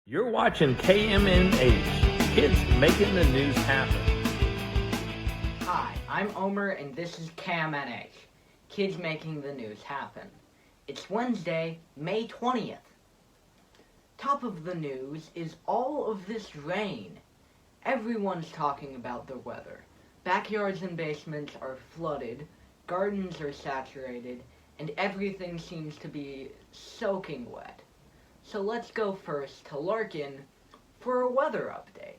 You're watching KMNH, Kids Making the News Happen. Hi, I'm Omer and this is KMNH, Kids Making the News Happen. It's Wednesday, May 20th. Top of the news is all of this rain. Everyone's talking about the weather. Backyards and basements are flooded, gardens are saturated, and everything seems to be soaking wet. So let's go first to Larkin for a weather update.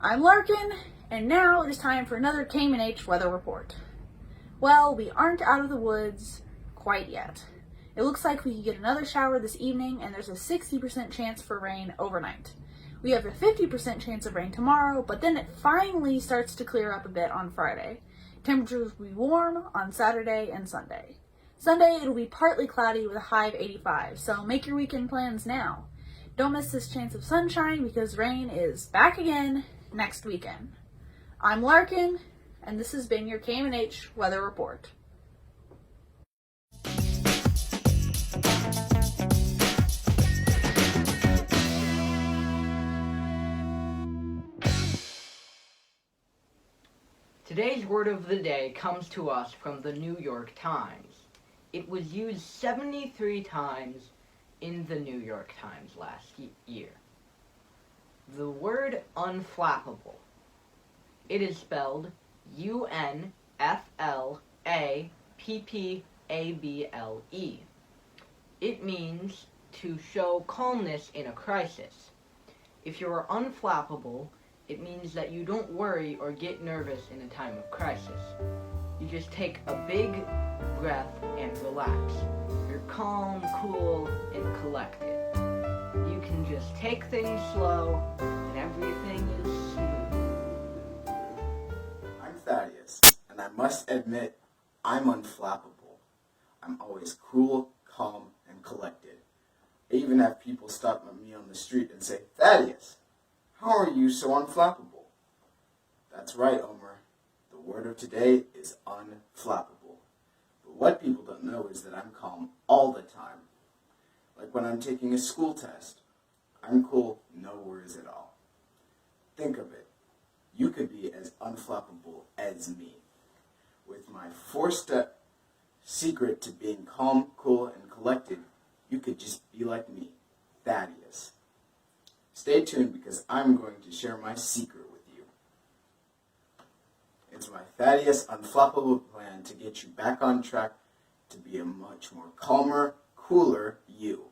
I'm Larkin, and now it is time for another KMNH weather report. Well, we aren't out of the woods quite yet. It looks like we could get another shower this evening, and there's a 60% chance for rain overnight. We have a 50% chance of rain tomorrow, but then it finally starts to clear up a bit on Friday. Temperatures will be warm on Saturday and Sunday. Sunday, it'll be partly cloudy with a high of 85, so make your weekend plans now. Don't miss this chance of sunshine because rain is back again next weekend. I'm Larkin, and this has been your KMNH weather report. Today's word of the day comes to us from the New York Times. It was used 73 times in the New York Times last year. The word unflappable. It is spelled U-N-F-L-A-P-P-A-B-L-E. It means to show calmness in a crisis. If you are unflappable, it means that you don't worry or get nervous in a time of crisis. You just take a big breath and relax. You're calm, cool, and collected. You can just take things slow, and everything is smooth. I'm Thaddeus, and I must admit, I'm unflappable. I'm always cool, calm, and collected. I even have people stop me on the street and say, "Thaddeus, how are you so unflappable?" That's right, Omer. The word of today is unflappable. But what people don't know is that I'm calm all the time. Like when I'm taking a school test, I'm cool, no worries at all. Think of it. You could be as unflappable as me. With my 4-step secret to being calm, cool, and collected, you could just be like me, Thaddeus. Stay tuned because I'm going to share my secret with you. It's my Thaddeus Unflappable plan to get you back on track to be a much more calmer, cooler you.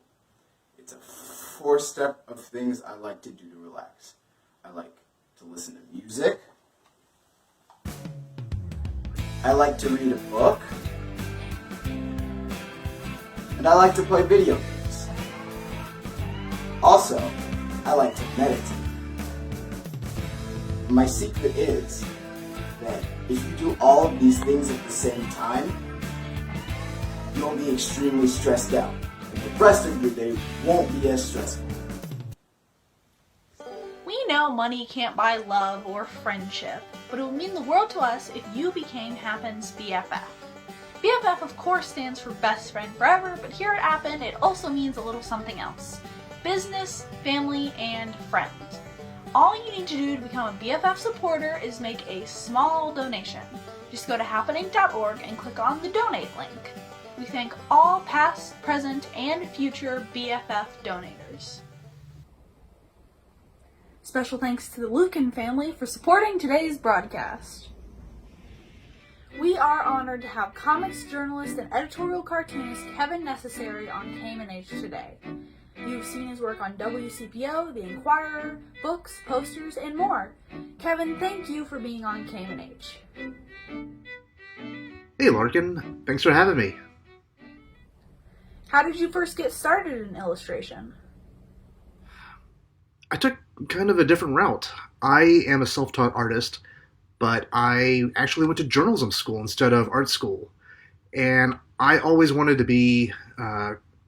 It's a 4-step of things I like to do to relax. I like to listen to music. I like to read a book. And I like to play video games. Also, I like to meditate. My secret is that if you do all of these things at the same time, you'll be extremely stressed out. And the rest of your day won't be as stressful. We know money can't buy love or friendship, but it would mean the world to us if you became Appen's BFF. BFF, of course, stands for Best Friend Forever, but here at Appen, it also means a little something else. Business, family, and friends. All you need to do to become a BFF supporter is make a small donation. Just go to happening.org and click on the donate link. We thank all past, present, and future BFF donators. Special thanks to the Lucan family for supporting today's broadcast. We are honored to have comics journalist and editorial cartoonist Kevin Necessary on KMNH today. You've seen his work on WCPO, The Inquirer, books, posters, and more. Kevin, thank you for being on KMNH. Hey Larkin, thanks for having me. How did you first get started in illustration? I took kind of a different route. I am a self-taught artist, but I actually went to journalism school instead of art school. And I always wanted to be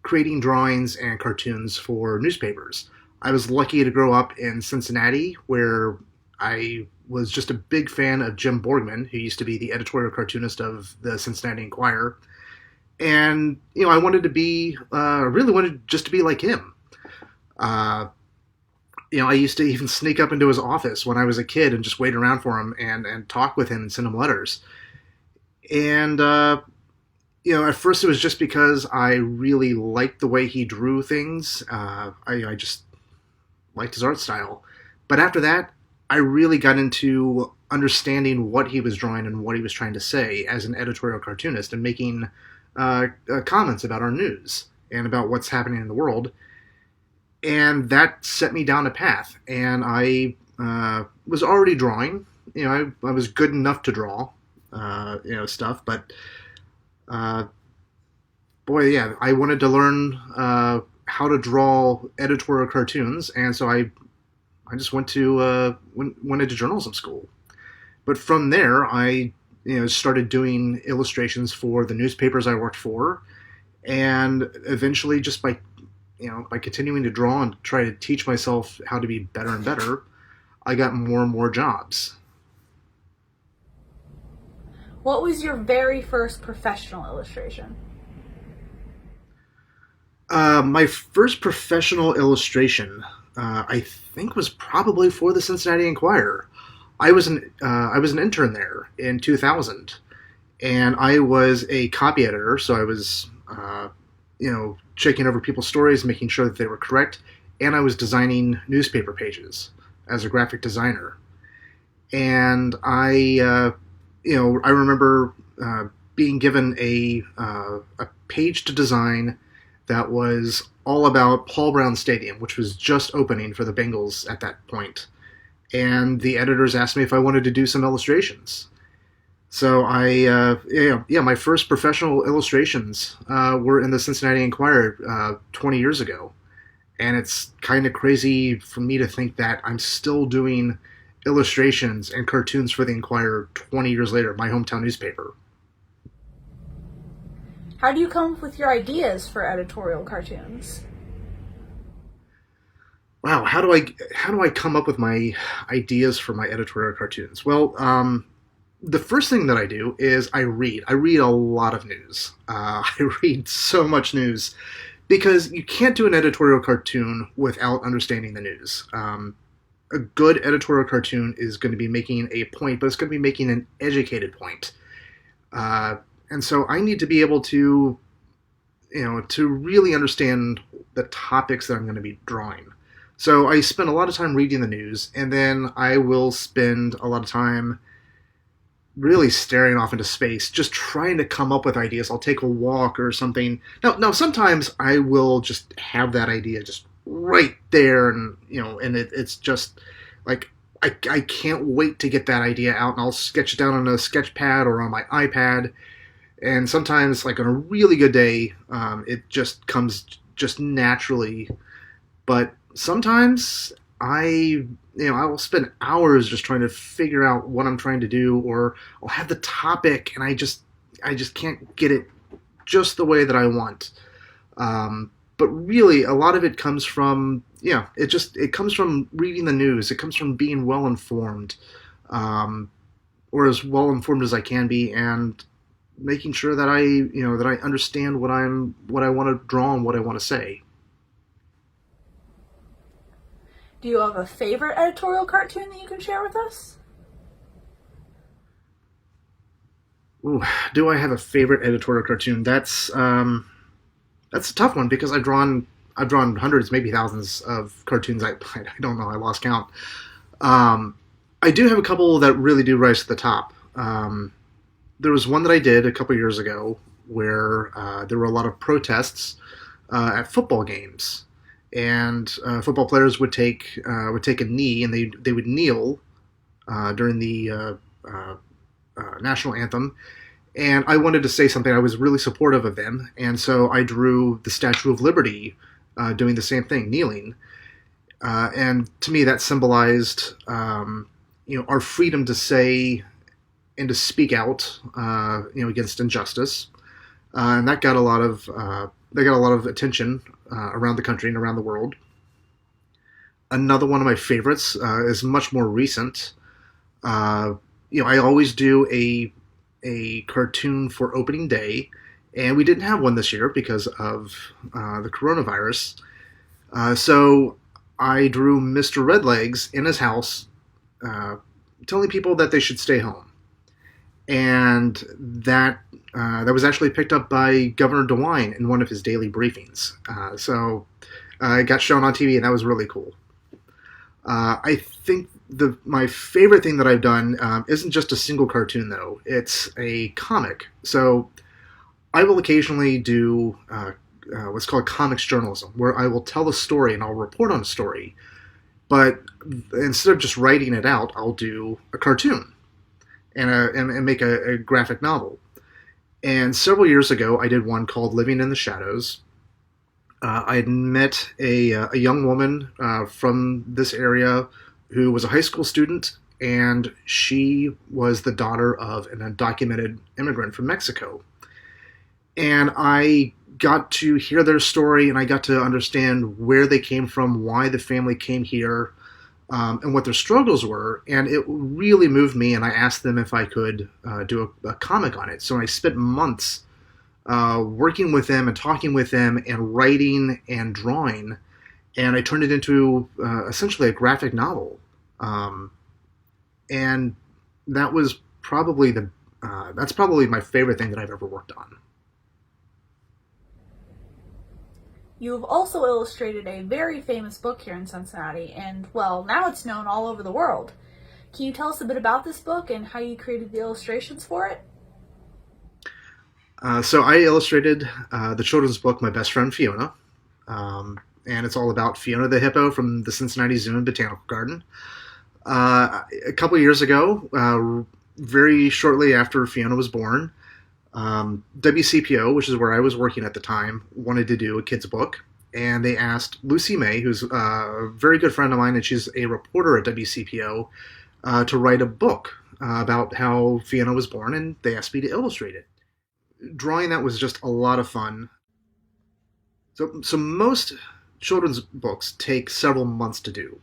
creating drawings and cartoons for newspapers. I was lucky to grow up in Cincinnati, where I was just a big fan of Jim Borgman, who used to be the editorial cartoonist of the Cincinnati Enquirer. And, I wanted to be, really wanted just to be like him. I used to even sneak up into his office when I was a kid and just wait around for him and talk with him and send him letters. And, at first it was just because I really liked the way he drew things. I just liked his art style. But after that, I really got into understanding what he was drawing and what he was trying to say as an editorial cartoonist and making comments about our news and about what's happening in the world. And that set me down a path. And I was already drawing. I was good enough to draw, stuff. But, I wanted to learn how to draw editorial cartoons. And so I just went into journalism school. But from there, I started doing illustrations for the newspapers I worked for. And eventually, just by continuing to draw and try to teach myself how to be better and better, I got more and more jobs. What was your very first professional illustration? My first professional illustration, I think, was probably for the Cincinnati Enquirer. I was an intern there in 2000, and I was a copy editor, so I was checking over people's stories, making sure that they were correct, and I was designing newspaper pages as a graphic designer. And I remember being given a page to design that was all about Paul Brown Stadium, which was just opening for the Bengals at that point. And the editors asked me if I wanted to do some illustrations. So my first professional illustrations were in the Cincinnati Enquirer 20 years ago. And it's kind of crazy for me to think that I'm still doing illustrations and cartoons for the Enquirer 20 years later, my hometown newspaper. How do you come up with your ideas for editorial cartoons? Wow, how do I come up with my ideas for my editorial cartoons? Well, the first thing that I do is I read. I read a lot of news. I read so much news because you can't do an editorial cartoon without understanding the news. A good editorial cartoon is going to be making a point, but it's going to be making an educated point. And so I need to be able to, to really understand the topics that I'm going to be drawing. So I spend a lot of time reading the news, and then I will spend a lot of time really staring off into space, just trying to come up with ideas. I'll take a walk or something. Now sometimes I will just have that idea just right there, and it's just like I can't wait to get that idea out, and I'll sketch it down on a sketch pad or on my iPad. And sometimes, like on a really good day, it just comes just naturally. But sometimes I will spend hours just trying to figure out what I'm trying to do, or I'll have the topic and I just can't get it just the way that I want. But really, a lot of it comes from it comes from reading the news. It comes from being well informed, or as well informed as I can be, and making sure that I understand what I want to draw and what I want to say. Do you have a favorite editorial cartoon that you can share with us? Ooh, do I have a favorite editorial cartoon? That's a tough one because I've drawn hundreds, maybe thousands of cartoons. I don't know. I lost count. I do have a couple that really do rise to the top. There was one that I did a couple years ago where there were a lot of protests at football games, and football players would take a knee, and they would kneel during the national anthem. And I wanted to say something. I was really supportive of them, and so I drew the Statue of Liberty doing the same thing, kneeling. And to me, that symbolized our freedom to say and to speak out, against injustice, and that got a lot of attention around the country and around the world. Another one of my favorites is much more recent. Uh, I always do a cartoon for opening day, and we didn't have one this year because of the coronavirus. So I drew Mr. Redlegs in his house, telling people that they should stay home, and that was actually picked up by Governor DeWine in one of his daily briefings. So it got shown on TV, and that was really cool. I think my favorite thing that I've done isn't just a single cartoon, though. It's a comic. So I will occasionally do what's called comics journalism, where I will tell a story and I'll report on a story. But instead of just writing it out, I'll do a cartoon and make a graphic novel. And several years ago, I did one called Living in the Shadows. I had met a young woman from this area who was a high school student, and she was the daughter of an undocumented immigrant from Mexico. And I got to hear their story, and I got to understand where they came from, why the family came here, and what their struggles were. And it really moved me, and I asked them if I could do a comic on it. So I spent months working with them and talking with them and writing and drawing, and I turned it into essentially a graphic novel. And that was probably that's probably my favorite thing that I've ever worked on. You have also illustrated a very famous book here in Cincinnati, and, well, now it's known all over the world. Can you tell us a bit about this book and how you created the illustrations for it? So I illustrated the children's book, My Best Friend Fiona, and it's all about Fiona the Hippo from the Cincinnati Zoo and Botanical Garden. A couple years ago, very shortly after Fiona was born, WCPO, which is where I was working at the time, wanted to do a kid's book, and they asked Lucy May, who's a very good friend of mine, and she's a reporter at WCPO, to write a book about how Fiona was born, and they asked me to illustrate it. Drawing that was just a lot of fun. So most children's books take several months to do.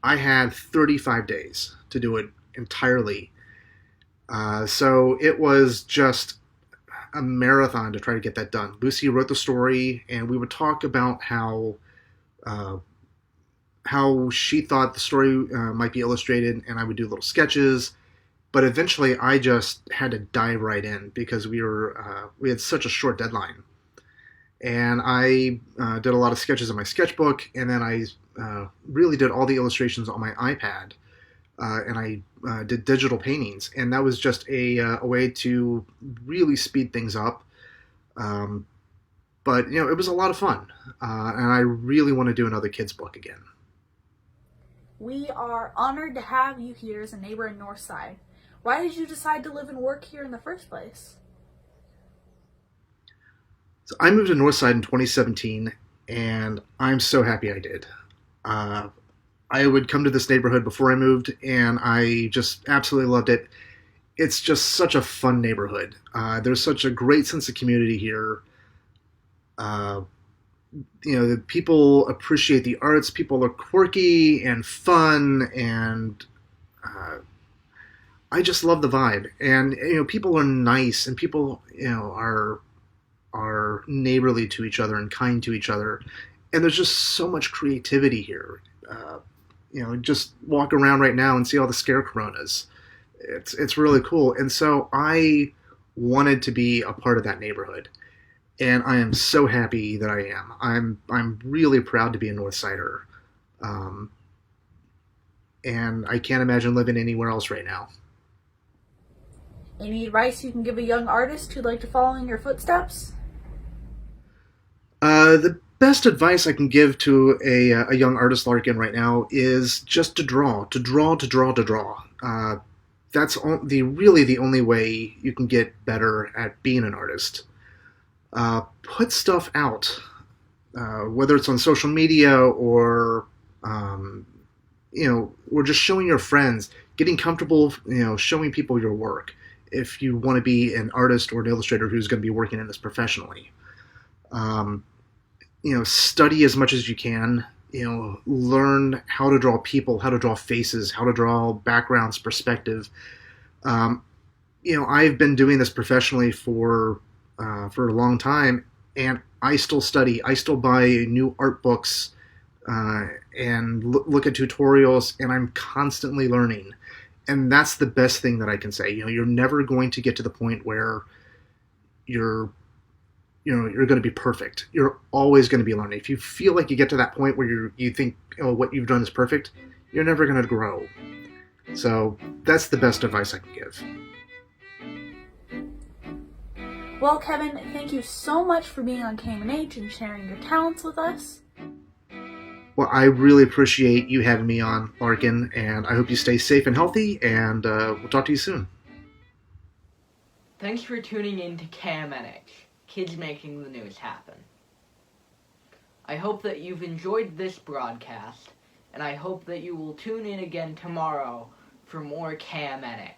I had 35 days to do it entirely. So it was just a marathon to try to get that done. Lucy wrote the story, and we would talk about how she thought the story might be illustrated, and I would do little sketches. But eventually, I just had to dive right in because we had such a short deadline. And I did a lot of sketches in my sketchbook, and then I really did all the illustrations on my iPad, and I did digital paintings, and that was just a way to really speed things up. But it was a lot of fun, and I really want to do another kids book again. We are honored to have you here as a neighbor in Northside. Why did you decide to live and work here in the first place? So I moved to Northside in 2017, and I'm so happy I did. I would come to this neighborhood before I moved, and I just absolutely loved it. It's just such a fun neighborhood. There's such a great sense of community here. The people appreciate the arts. People are quirky and fun, and I just love the vibe. And people are nice, and people are neighborly to each other and kind to each other. And there's just so much creativity here. Just walk around right now and see all the scare coronas. It's really cool. And so I wanted to be a part of that neighborhood. And I am so happy that I am. I'm really proud to be a Northsider. And I can't imagine living anywhere else right now. Any advice you can give a young artist who'd like to follow in your footsteps? The best advice I can give to a young artist like in right now is just to draw. That's really the only way you can get better at being an artist. Put stuff out, whether it's on social media or just showing your friends, getting comfortable, showing people your work. If you want to be an artist or an illustrator who's going to be working in this professionally. Study as much as you can. learn how to draw people, how to draw faces, how to draw backgrounds, perspective. I've been doing this professionally for a long time, and I still study. I still buy new art books and look at tutorials, and I'm constantly learning. And that's the best thing that I can say. You're never going to get to the point where you're going to be perfect. You're always going to be learning. If you feel like you get to that point where you think what you've done is perfect, you're never going to grow. So that's the best advice I can give. Well, Kevin, thank you so much for being on KMNH and sharing your talents with us. Well, I really appreciate you having me on, Larkin, and I hope you stay safe and healthy, and we'll talk to you soon. Thanks for tuning in to KMNH, Kids Making the News Happen. I hope that you've enjoyed this broadcast, and I hope that you will tune in again tomorrow for more KMNH.